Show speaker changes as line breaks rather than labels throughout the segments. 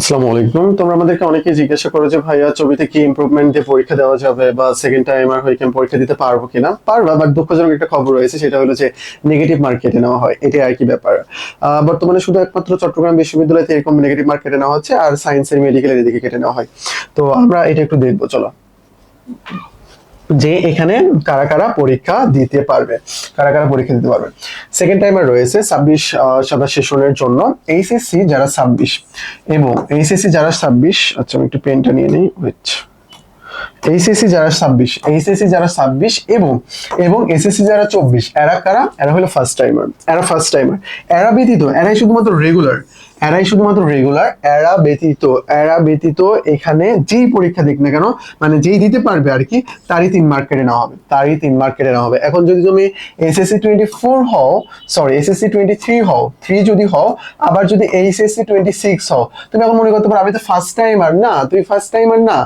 আসসালামু আলাইকুম। তোমরা আমাদেরকে অনেকে জিজ্ঞাসা করো যে ভাইয়া ছবিতে কি ইমপ্রুভমেন্ট দিয়ে পরীক্ষা দেওয়া যাবে বা সেকেন্ড টাইম আর হয়ে কি আমি পরীক্ষা দিতে পারবো কিনা। পারবা, বাট দুঃখজনক একটা খবর রয়েছে, সেটা হলো যে নেগেটিভ মার্ক কেটে নেওয়া হয়। এটাই আর কি ব্যাপার। বর্তমানে শুধু একমাত্র চট্টগ্রাম বিশ্ববিদ্যালয়তে এরকম নেগেটিভ মার্ক কেটে নেওয়া হচ্ছে, আর সায়েন্সের মেডিকেলের এদিকে কেটে নেওয়া হয়। তো আমরা এটা একটু দেখবো, চলো, যে এখানে কারা কারা পরীক্ষা দিতে পারবে, কারা কারা পরীক্ষা দিতে পারবে। সেকেন্ড টাইমার রয়েছে 26 সাদা সেশনের জন্য। এইচএসসি যারা 26 এবং এইচএসসি যারা 26, আচ্ছা আমি একটু পেনটা নিয়ে নিই, ওয়েট। এইচএসসি যারা 26 এবং এবং এসএসসি যারা 24, এরা কারা? এরা হলো ফার্স্ট টাইমার। এরা ব্যতীত, এরা ব্যতীত এখানে যেই পরীক্ষা দিক না কেন, মানে যেই দিতে পারবে আর কি, তারই 3 মার্ক কেটে নেওয়া হবে। এখন যদি তুমি এসএসসি 24 হও, সরি এসএসসি 23 হও, 3 যদি হও, আবার যদি এইচএসসি 26 হও, তুমি এখন মনে করতে পারো আমি তো ফার্স্ট টাইমার না। তুমি ফার্স্ট টাইমার না,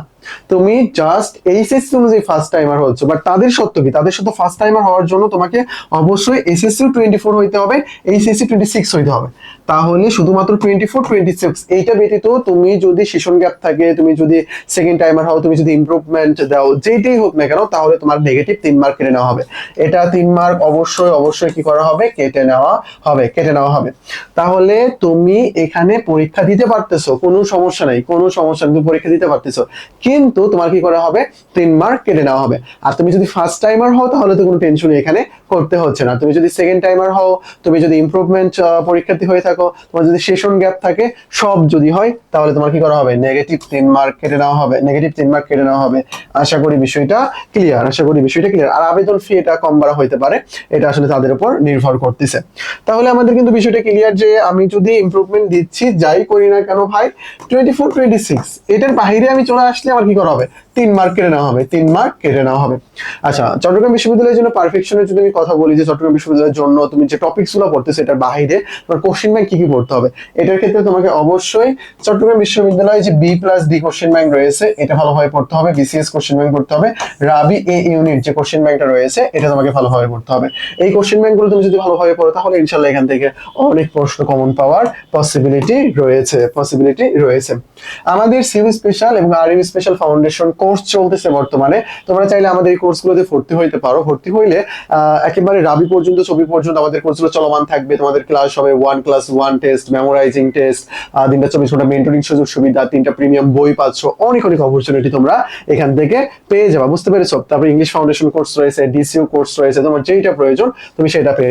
তুমি জাস্ট এইচএসসি অনুযায়ী ফার্স্ট টাইমার হচ্ছে। বাট তাদের সত্য কি? তাদের সত্য ফার্স্ট টাইমার হওয়ার জন্য তোমাকে অবশ্যই এসএসসি 24 হইতে হবে, এইচএসসি 26 হইতে হবে। তাহলে শুধুমাত্র 24 26 এইটা ব্যতীত তুমি যদি সেশন গ্যাপ থাকে, তুমি যদি সেকেন্ড টাইমার হও, তুমি যদি ইমপ্রুভমেন্ট দাও, যেটাই হোক না কেন, তাহলে তোমার নেগেটিভ 3 মার্ক কেটে নেওয়া হবে। এটা 3 মার্ক অবশ্যই কি করা হবে? কেটে নেওয়া হবে। তাহলে তুমি এখানে পরীক্ষা দিতে পারতেছো, কোনো সমস্যা নাই, তুমি পরীক্ষা দিতে পারতেছো, কিন্তু তোমার কি করা হবে? 3 মার্ক কেটে নেওয়া হবে। আর তুমি যদি ফার্স্ট টাইমার হও, তাহলে তো কোনো টেনশনই এখানে করতে হচ্ছে না। তুমি যদি সেকেন্ড টাইমার হও, তুমি যদি ইমপ্রুভমেন্ট পরীক্ষার্থী হয়ে থাকো, তোমার যদি সেশন গ্যাপ থাকে, সব যদি হয়, তাহলে তোমার কি করা হবে? নেগেটিভ 3 মার্ক কেটে নেওয়া হবে। আশা করি বিষয়টা ক্লিয়ার। আর আবেদন ফি এটা কম বাড়া হইতে পারে, এটা আসলে তাদের উপর নির্ভর করতেছে। তাহলে আমাদের কিন্তু বিষয়টা ক্লিয়ার যে আমি যদি ইমপ্রুভমেন্ট দিচ্ছি, যাই করি না কেন ভাই, 24 26 এটার বাইরে আমি চলে আসলে আমার কি করা হবে? 3 মার্ক কেটে নেওয়া হবে। আচ্ছা, চট্টগ্রাম বিশ্ববিদ্যালয়ের জন্য পারফেকশনের যদি আমি কথা বলি, যে চট্টগ্রাম বিশ্ববিদ্যালয়ের জন্য তুমি যে টপিকস গুলো পড়তেছো, এটার বাইরে তোমার কোশ্চেন ব্যাংক কি পড়তে হবে, এটার ক্ষেত্রে তোমাকে অবশ্যই চট্টগ্রাম বিশ্ববিদ্যালয়ে যে B+D কোশ্চেন ব্যাংক রয়েছে, এটা ভালোভাবে পড়তে হবে। বিসিএস কোশ্চেন ব্যাংক পড়তে হবে। রাবি এ ইউনিট যে কোশ্চেন ব্যাংকটা রয়েছে, এটা তোমাকে ভালোভাবে পড়তে হবে। এই কোশ্চেন ব্যাংকগুলো তুমি যদি ভালোভাবে পড়ো, তাহলে ইনশাআল্লাহ এখান থেকে অনেক প্রশ্ন কমন পাওয়ার পসিবিলিটি রয়েছে। আমাদের সিভিল স্পেশাল এবং আরএম স্পেশাল ফাউন্ডেশন কোর্স চলতেছে বর্তমানে। তোমরা চাইলে আমাদের এই কোর্সগুলোতে ভর্তি হইতে পারো। ভর্তি হইলে একেবারে রাবি পর্যন্ত, ছবি পর্যন্ত আমাদের কোর্সগুলো চলমান থাকবে। তোমাদের ক্লাস হবে 1 ক্লাস 1 টেস্ট, মেমোরাইজিং টেস্ট, দিনটা 24 ঘন্টা মেন্টরিং সুযোগ সুবিধা, 3টা প্রিমিয়াম বই পাচ্ছ, অনেক অপরচুনিটি তোমরা এখান থেকে পেয়ে যাবা, বুঝতে পেরেছো? তারপরে ইংলিশ ফাউন্ডেশন কোর্স রয়েছে, ডিসিও কোর্স রয়েছে। তোমার যেটা প্রয়োজন তুমি সেটাতে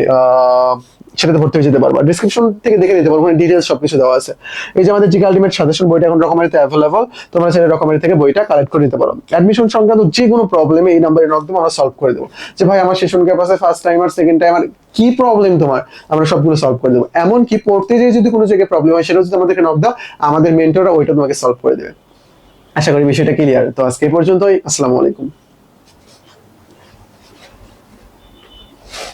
ভর্তি হয়ে যেতে পারবা। ডিসক্রিপশন থেকে দেখে নিতে পারবো, ডিটেইলস সবকিছু দেওয়া আছে। এই যে আমাদের জিকে আলটিমেট সাজেশন বইটা এখন রকমারিতে অ্যাভেলেবল, তোমরা চাইলে রকমারি থেকে বইটা কালেক্ট করে নিতে পারো। অ্যাডমিশন সংক্রান্ত যে কোনো প্রবলেমে এই নাম্বারে নক দেবো, আমরা সলভ করে দেবো। যে ভাই আমার সেশন গ্যাপ আছে, ফার্স্ট টাইমার, সেকেন্ড টাইমার, কি প্রবলেম তোমার, আমরা সবগুলো সলভ করে দেবো। এমনকি পড়তে যেয়ে যদি কোনো জায়গায় প্রবলেম হয়, সেটা যদি আমাদেরকে নক দাও, আমাদের মেন্টররা ওইটা তোমাকে সলভ করে দেবে। আশা করি বিষয়টা ক্লিয়ার। তো আজকে এই পর্যন্তই। আসসালামু আলাইকুম।